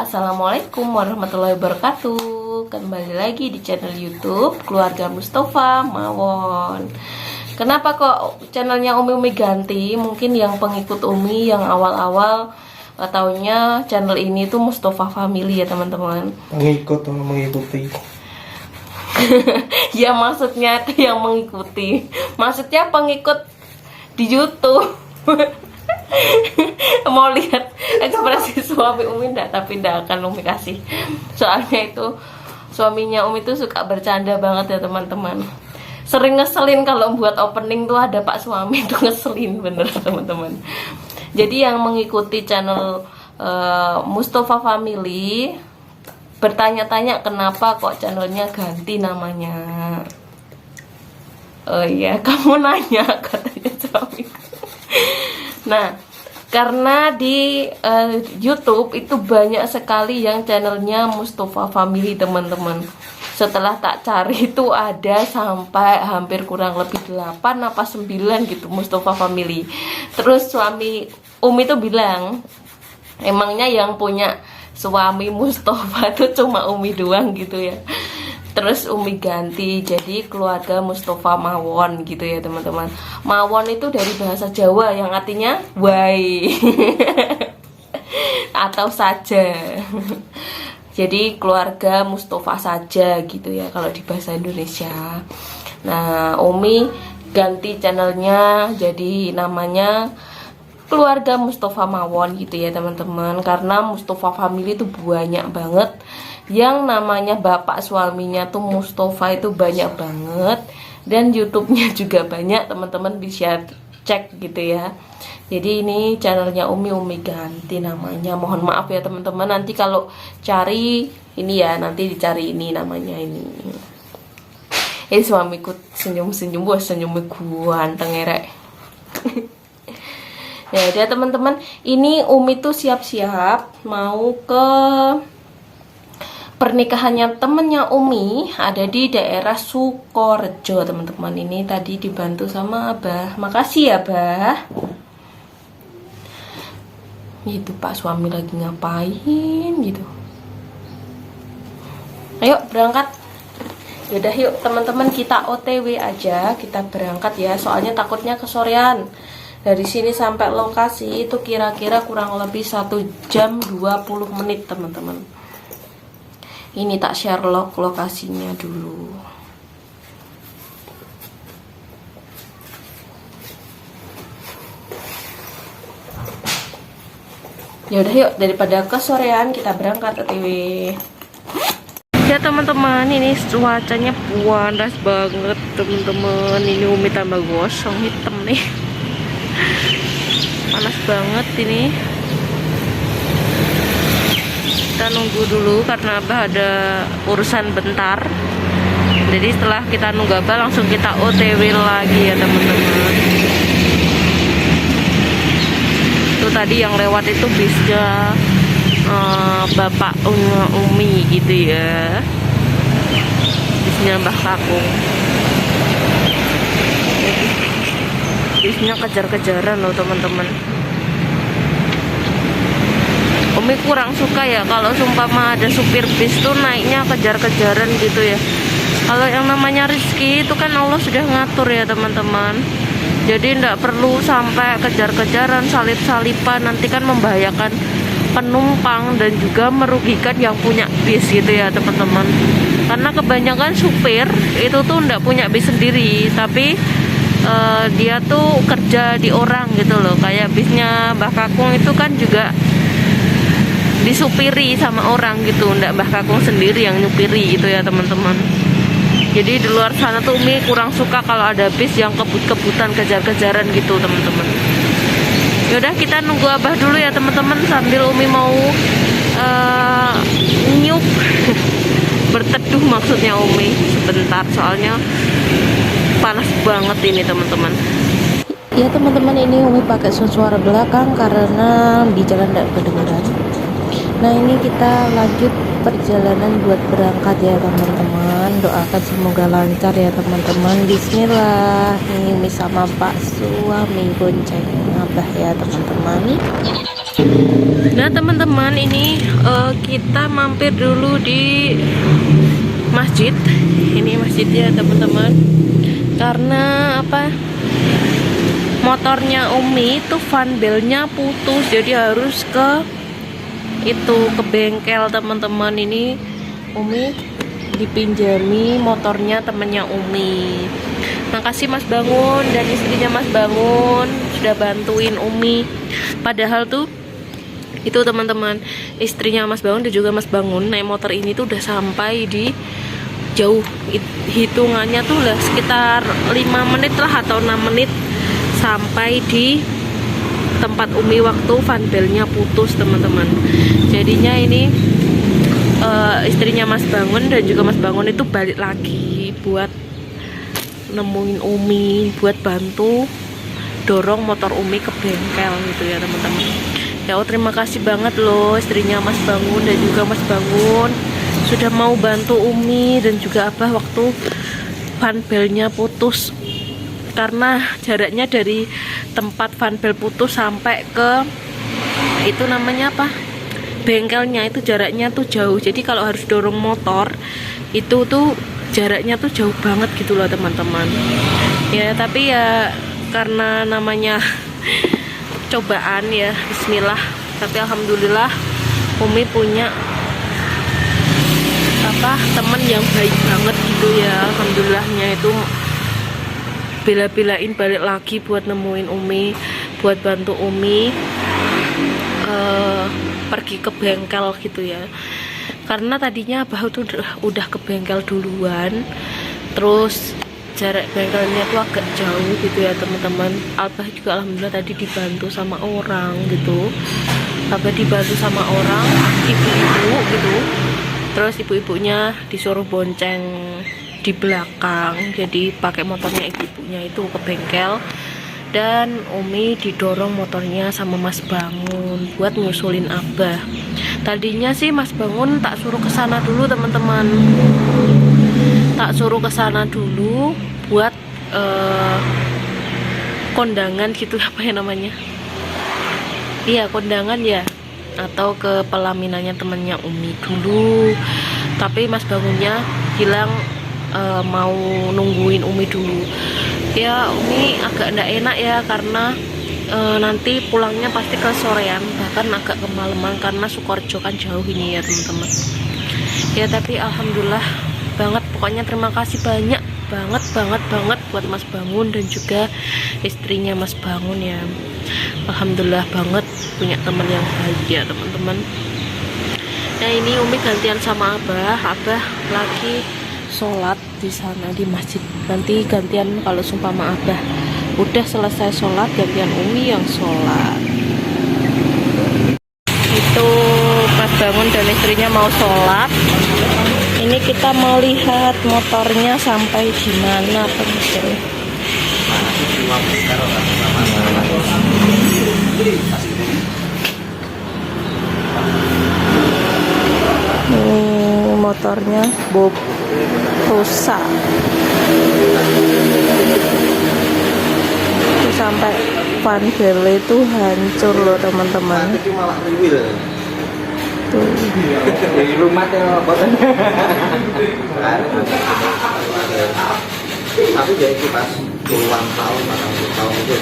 Assalamualaikum warahmatullahi wabarakatuh. Kembali lagi di channel YouTube Keluarga Mustofa Mawon. Kenapa kok channelnya Umi ganti? Mungkin yang pengikut Umi yang awal-awal taunya channel ini tuh Mustofa Family ya teman-teman. Pengikut atau mengikuti? Ya maksudnya itu yang mengikuti. Maksudnya pengikut di YouTube. Mau lihat ekspresi suami Umi enggak? Tapi enggak akan Umi kasih. Soalnya itu suaminya Umi tuh suka bercanda banget ya teman-teman. Sering ngeselin kalau buat opening tuh ada Pak suami tuh ngeselin bener teman-teman. Jadi yang mengikuti channel Mustofa Family bertanya-tanya kenapa kok channelnya ganti namanya. Oh iya, kamu nanya katanya suami. Nah, karena di YouTube itu banyak sekali yang channelnya Mustofa Family teman-teman. Setelah tak cari itu ada sampai hampir kurang lebih 8 apa 9 gitu Mustofa Family. Terus suami Umi tuh bilang, emangnya yang punya suami Mustofa itu cuma Umi doang gitu ya. Terus Umi ganti jadi Keluarga Mustofa Mawon gitu ya teman-teman. Mawon itu dari bahasa Jawa yang artinya why atau saja. Jadi Keluarga Mustofa saja gitu ya kalau di bahasa Indonesia. Nah, Umi ganti channelnya jadi namanya Keluarga Mustofa Mawon gitu ya teman-teman. Karena Mustofa Family itu banyak banget. Yang namanya bapak suaminya tuh Mustofa itu banyak banget. Dan YouTube-nya juga banyak, teman-teman bisa cek gitu ya. Jadi ini channelnya Umi ganti namanya. Mohon maaf ya teman-teman, nanti kalau cari ini ya, nanti dicari ini namanya ini. Suamiku senyum-senyum, bos senyumku ganteng erek. Ya udah teman-teman, ini Umi tuh siap-siap mau ke pernikahannya temennya Umi, ada di daerah Sukorejo teman-teman. Ini tadi dibantu sama Abah. Makasih ya Abah. Gitu Pak suami lagi ngapain gitu. Ayo berangkat. Yaudah yuk teman-teman, kita OTW aja, kita berangkat ya. Soalnya takutnya kesorean. Dari sini sampai lokasi itu kira-kira kurang lebih 1 jam 20 menit teman-teman. Ini tak share lokasinya dulu. Yaudah yuk, daripada kesorean kita berangkat OTW. Ya teman-teman, ini cuacanya panas banget teman-teman. Ini Umi tambah gosong hitam nih. Panas banget ini. Kita nunggu dulu karena Abah ada urusan bentar. Jadi setelah kita nunggu Abah langsung kita OTW lagi ya teman-teman. Itu tadi yang lewat itu bisnya Bapak Umi gitu ya. Bisnya Mbah Kakung. Bisnya kejar-kejaran loh teman-teman. Umi kurang suka ya kalau sumpama ada supir bis tuh naiknya kejar-kejaran gitu ya. Kalau yang namanya rezeki itu kan Allah sudah ngatur ya teman-teman. Jadi tidak perlu sampai kejar-kejaran, salip-salipan, nanti kan membahayakan penumpang dan juga merugikan yang punya bis gitu ya teman-teman. Karena kebanyakan supir itu tuh tidak punya bis sendiri, tapi dia tuh kerja di orang gitu loh. Kayak bisnya Mbah Kakung itu kan juga disupiri sama orang gitu, ndak Mbah Kakung sendiri yang nyupiri gitu ya teman-teman. Jadi di luar sana tuh Umi kurang suka kalau ada bis yang kebut-kebutan kejar-kejaran gitu teman-teman. Yaudah kita nunggu Abah dulu ya teman-teman sambil Umi mau nyuk berteduh maksudnya Umi sebentar, soalnya panas banget ini teman-teman. Ya teman-teman, ini Umi pakai suara belakang karena di jalan tidak kedengaran. Nah ini kita lanjut perjalanan buat berangkat ya teman-teman. Doakan semoga lancar ya teman-teman. Bismillah. Ini Umi sama Pak suami bonceng Abah ya teman-teman. Nah teman-teman, ini kita mampir dulu di masjid. Ini masjidnya teman-teman. Karena apa? Motornya Umi itu fanbelnya putus, jadi harus ke bengkel teman-teman. Ini Umi dipinjami motornya temennya Umi. Makasih Mas Bangun dan istrinya Mas Bangun sudah bantuin Umi. Padahal tuh itu teman-teman, istrinya Mas Bangun dan juga Mas Bangun naik motor ini tuh udah sampai di jauh, hitungannya tuh udah sekitar 5 menit lah atau 6 menit sampai di tempat Umi waktu fanbelnya putus teman-teman. Jadinya ini istrinya Mas Bangun dan juga Mas Bangun itu balik lagi buat nemuin Umi, buat bantu dorong motor Umi ke bengkel gitu ya teman-teman. Ya terima kasih banget loh istrinya Mas Bangun dan juga Mas Bangun sudah mau bantu Umi dan juga Abah waktu fanbelnya putus. Karena jaraknya dari tempat fanbel putus sampai ke itu namanya apa, bengkelnya itu jaraknya tuh jauh. Jadi kalau harus dorong motor itu tuh jaraknya tuh jauh banget gitu loh teman-teman. Ya tapi ya karena namanya cobaan ya, bismillah. Tapi alhamdulillah Umi punya apa, temen yang baik banget gitu ya. Alhamdulillahnya itu bela-belain balik lagi buat nemuin Umi, buat bantu Umi pergi ke bengkel gitu ya. Karena tadinya Abah tuh udah ke bengkel duluan, terus jarak bengkelnya tuh agak jauh gitu ya teman-teman. Abah juga alhamdulillah tadi dibantu sama orang gitu. Abah dibantu sama orang, ibu-ibu gitu. Terus ibu-ibunya disuruh bonceng di belakang, jadi pakai motornya ibu-ibunya itu ke bengkel. Dan Umi didorong motornya sama Mas Bangun buat nyusulin Abah. Tadinya sih Mas Bangun tak suruh ke sana dulu teman-teman, tak suruh ke sana dulu buat kondangan gitu, apa ya namanya, iya kondangan ya, atau ke pelaminannya temennya Umi dulu. Tapi Mas Bangunnya bilang mau nungguin Umi dulu. Ya Umi agak enggak enak ya, karena nanti pulangnya pasti ke sorean, bahkan agak kemalaman karena Sukorejo kan jauh ini ya teman-teman. Ya tapi alhamdulillah banget, pokoknya terima kasih banyak banget buat Mas Bangun dan juga istrinya Mas Bangun ya. Alhamdulillah banget punya teman yang baik ya teman-teman. Nah ini Umi gantian sama Abah lagi sholat di sana di masjid. Nanti gantian kalau sumpama Abah udah selesai sholat, gantian Umi yang sholat. Itu Mas Bangun dan istrinya mau sholat. Ini kita mau lihat motornya sampai di mana teman-teman. Motornya Bob rusak. Itu sampai fanbel itu hancur loh teman-teman. Tuh. Tapi ya itu pas puluhan tahun, 80 tahun itu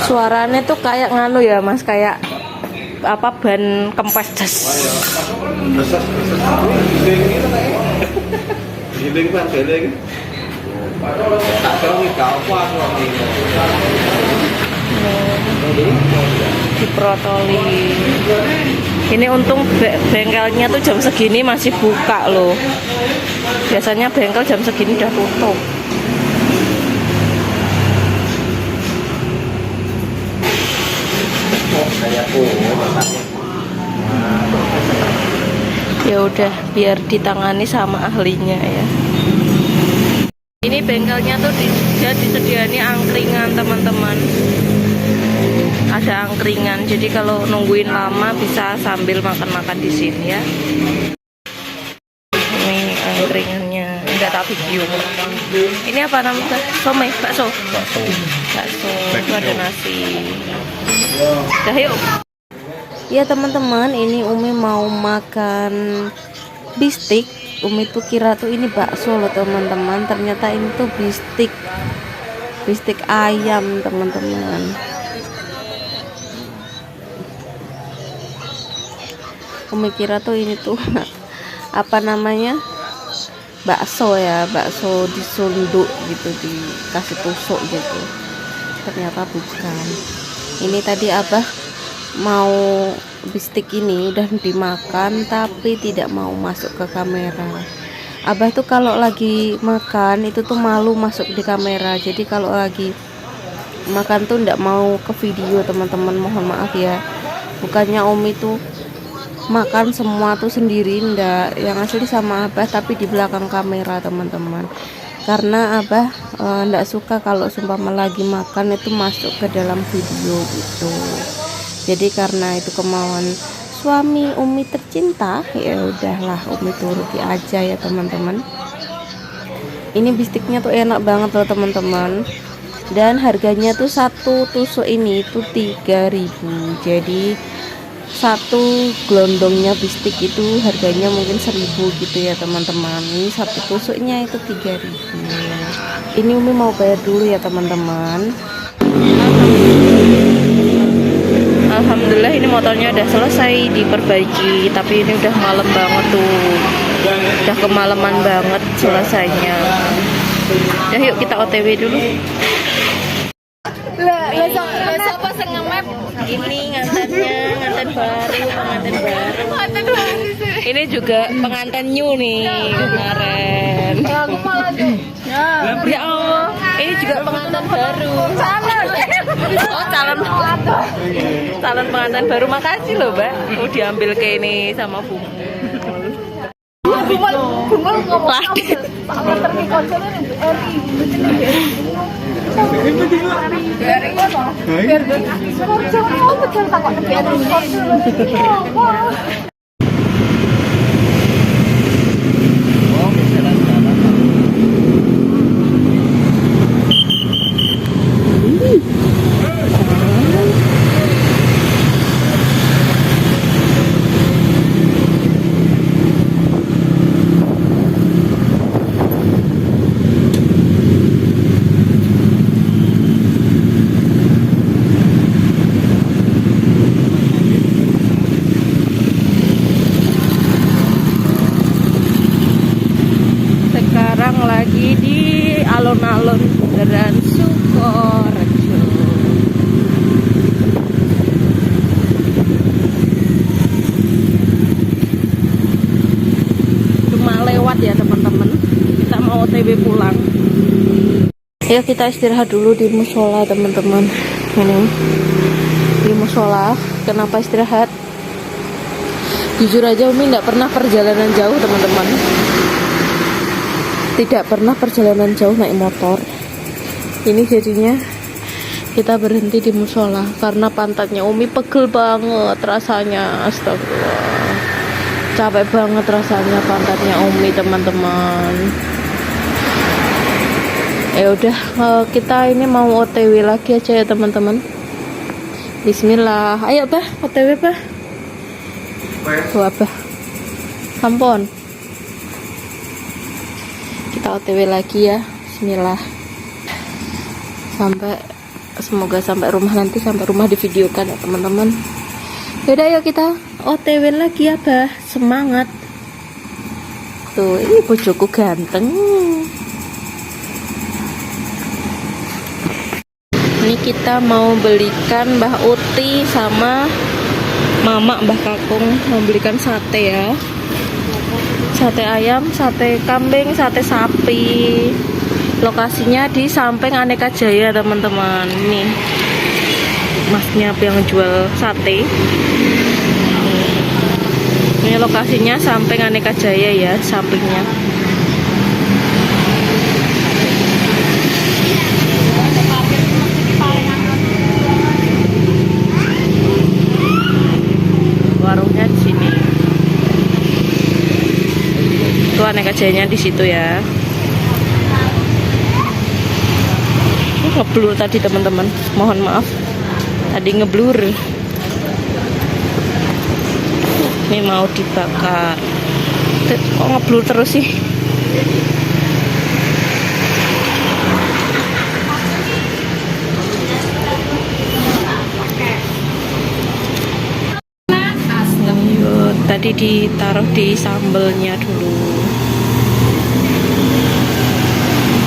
Suaranya tuh kayak nganu ya Mas, kayak apa, ban kempes des. Giling kan giling. Tak tahu kau apa Diprotoli. Ini untung bengkelnya tuh jam segini masih buka loh. Biasanya bengkel jam segini udah tutup. Ya udah, biar ditangani sama ahlinya ya. Ini bengkelnya tuh disediani angkringan teman-teman. Ada angkringan, jadi kalau nungguin lama bisa sambil makan-makan di sini ya. Ini angkringannya, nggak tak video. Ini apa namanya? Somai, bakso. Bakso. Itu ada nasi. Dah yuk. Ya teman-teman, ini Umi mau makan bistik. Umi tuh kira tuh ini bakso loh teman-teman. Ternyata ini tuh bistik. Bistik ayam teman-teman. Umi kira tuh ini tuh apa namanya, bakso ya, bakso disunduk gitu, dikasih tusuk gitu. Ternyata bukan. Ini tadi Abah mau bistik ini udah dimakan tapi tidak mau masuk ke kamera. Abah tuh kalau lagi makan itu tuh malu masuk di kamera, jadi kalau lagi makan tuh ndak mau ke video teman-teman, mohon maaf ya. Bukannya Umi tuh makan semua tuh sendiri, ndak, yang asli sama Abah tapi di belakang kamera teman-teman, karena Abah ndak suka kalau sumpama lagi makan itu masuk ke dalam video gitu. Jadi karena itu kemauan suami Umi tercinta, ya udahlah Umi turuti aja ya teman-teman. Ini bistiknya tuh enak banget loh teman-teman, dan harganya tuh satu tusuk ini tuh 3.000. Jadi satu gelondongnya bistik itu harganya mungkin 1.000 gitu ya teman-teman. Ini satu tusuknya itu 3.000. Ini Umi mau bayar dulu ya teman-teman. Alhamdulillah ini motornya udah selesai diperbaiki, tapi ini udah malam banget tuh, udah kemalaman banget selesainya. Ya yuk kita OTW dulu. Ini nganten baru, pengantin baru. Ini juga pengantin new nih kemarin. Ya Allah, ini juga pengantin baru. Oh, calon pengantin baru. Makasih loh Mbak, mau diambil ke ini sama Bu. Ladit. Lagi di alun-alun Bundaran Sukorejo. Cuma lewat ya teman-teman, kita mau OTW pulang. Ya kita istirahat dulu di musola teman-teman. Ini di musola. Kenapa istirahat? Jujur aja Umi nggak pernah perjalanan jauh teman-teman. Tidak pernah perjalanan jauh naik motor. Ini jadinya kita berhenti di musola karena pantatnya Umi pegel banget rasanya. Astagfirullah, capek banget rasanya pantatnya Umi teman-teman. Ya udah, kita ini mau OTW lagi aja ya teman-teman. Bismillah, ayo Bah, OTW Bah. Tuh Abah, sampon. Kita OTW lagi ya. Bismillah. Semoga sampai rumah nanti, sampai rumah divideokan ya teman-teman. Yaudah yuk kita OTW lagi ya Bah. Semangat. Tuh ini bojoku ganteng. Ini kita mau belikan Mbah Uti sama Mama Mbah Kakung, mau belikan sate ya. Sate ayam, sate kambing, sate sapi. Lokasinya di samping Aneka Jaya teman-teman. Nih masnya yang jual sate. Ini lokasinya samping Aneka Jaya ya, sampingnya. Warungnya di sini. Itu Aneka Jayanya di situ ya. ngeblur tadi teman-teman, mohon maaf tadi ngeblur. Ini mau dibakar. Kok ngeblur terus sih? Tadi ditaruh di sambelnya dulu.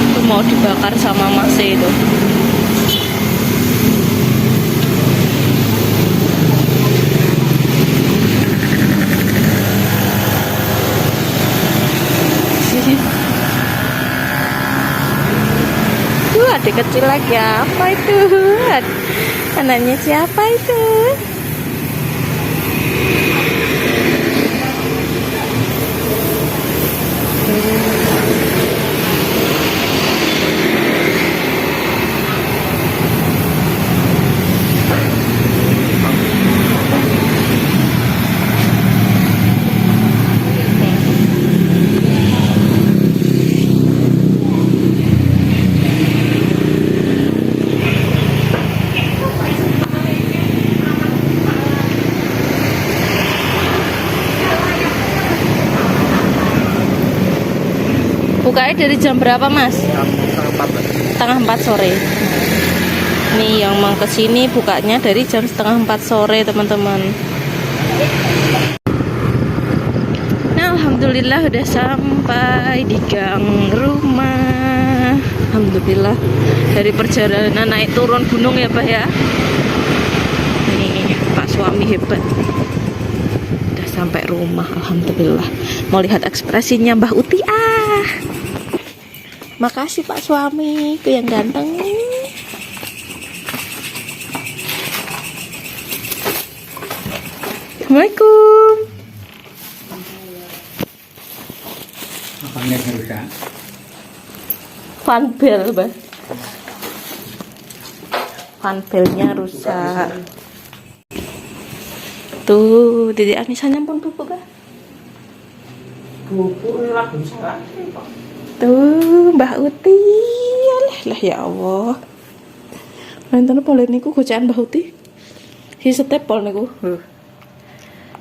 Itu mau dibakar sama Mas itu. Adik kecil lagi apa itu? Anaknya siapa itu? Bukanya dari jam berapa, Mas? Setengah 4 sore. Nih yang mau kesini bukanya dari jam setengah 4 sore, teman-teman. Nah, alhamdulillah udah sampai di gang rumah. Alhamdulillah, dari perjalanan naik turun gunung ya, Pak ya. Nih, Pak suami hebat. Udah sampai rumah, alhamdulillah. Mau lihat ekspresinya Mbah Uti. Makasih Pak suami, itu yang ganteng. Assalamualaikum. Apanya rusak? Fanbel, Mbak. Fanbelnya rusak. Tuh, Dede Anissa nyampun pupuk kah? Pupuk lagi salah. Tuh, Mbah Uti. Alah ya Allah. Nonton polen niku gocekan Mbah Uti. Si setepol niku.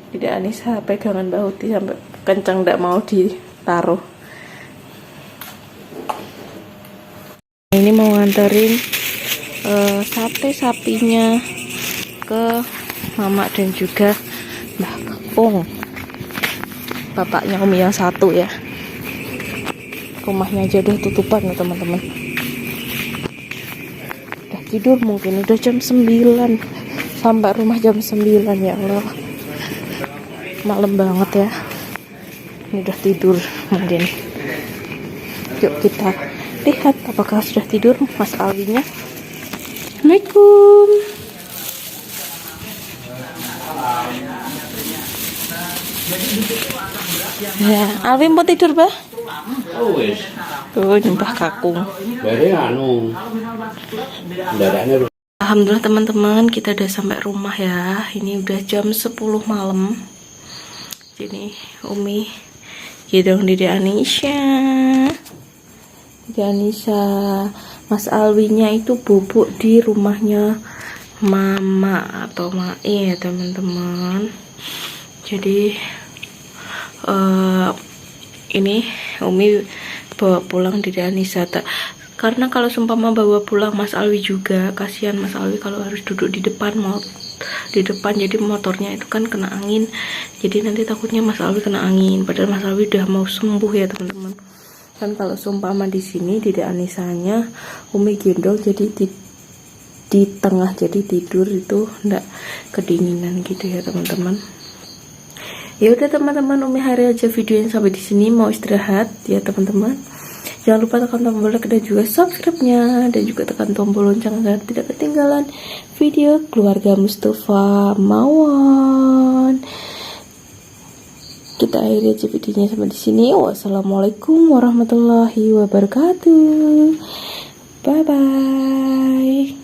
Tidak Anissa pegangan Mbah Uti sampai kencang ndak mau ditaruh. Ini mau nganterin sate sapinya ke Mama dan juga Mbah Kapung. Bapaknya Umi yang satu ya. Rumahnya aja udah tutupan ya teman-teman. Udah tidur mungkin udah jam 9. Sampai rumah jam 9 ya Allah. Malam banget ya. Ini udah tidur mungkin. Yuk kita lihat apakah sudah tidur Mas Alwinya. Assalamualaikum. Ya, Alwi mau tidur, Bah? Oh wis. Tuh, nyembah kakung. Bare anu. Dadane Alhamdulillah teman-teman, kita udah sampai rumah ya. Ini udah jam 10 malam. Jadi Umi hidung Dede Anissa. Dede Anissa, Mas Alwinya itu bubuk di rumahnya Mama atau Mae ya teman-teman. Jadi ini Umi bawa pulang Dede Anissa. Karena kalau seumpama bawa pulang Mas Alwi juga, kasihan Mas Alwi kalau harus duduk di depan jadi motornya itu kan kena angin. Jadi nanti takutnya Mas Alwi kena angin. Padahal Mas Alwi udah mau sembuh ya teman-teman. Kan kalau seumpama di sini Dede Anissanya Umi gendong jadi di tengah, jadi tidur itu ndak kedinginan gitu ya teman-teman. Ya udah teman-teman, Umi hari aja video yang sampai di sini, mau istirahat ya teman-teman. Jangan lupa tekan tombol like dan juga subscribe-nya, dan juga tekan tombol lonceng agar tidak ketinggalan video keluarga Mustafa Mawon. Kita akhiri aja videonya sampai di sini. Wassalamualaikum warahmatullahi wabarakatuh. Bye bye.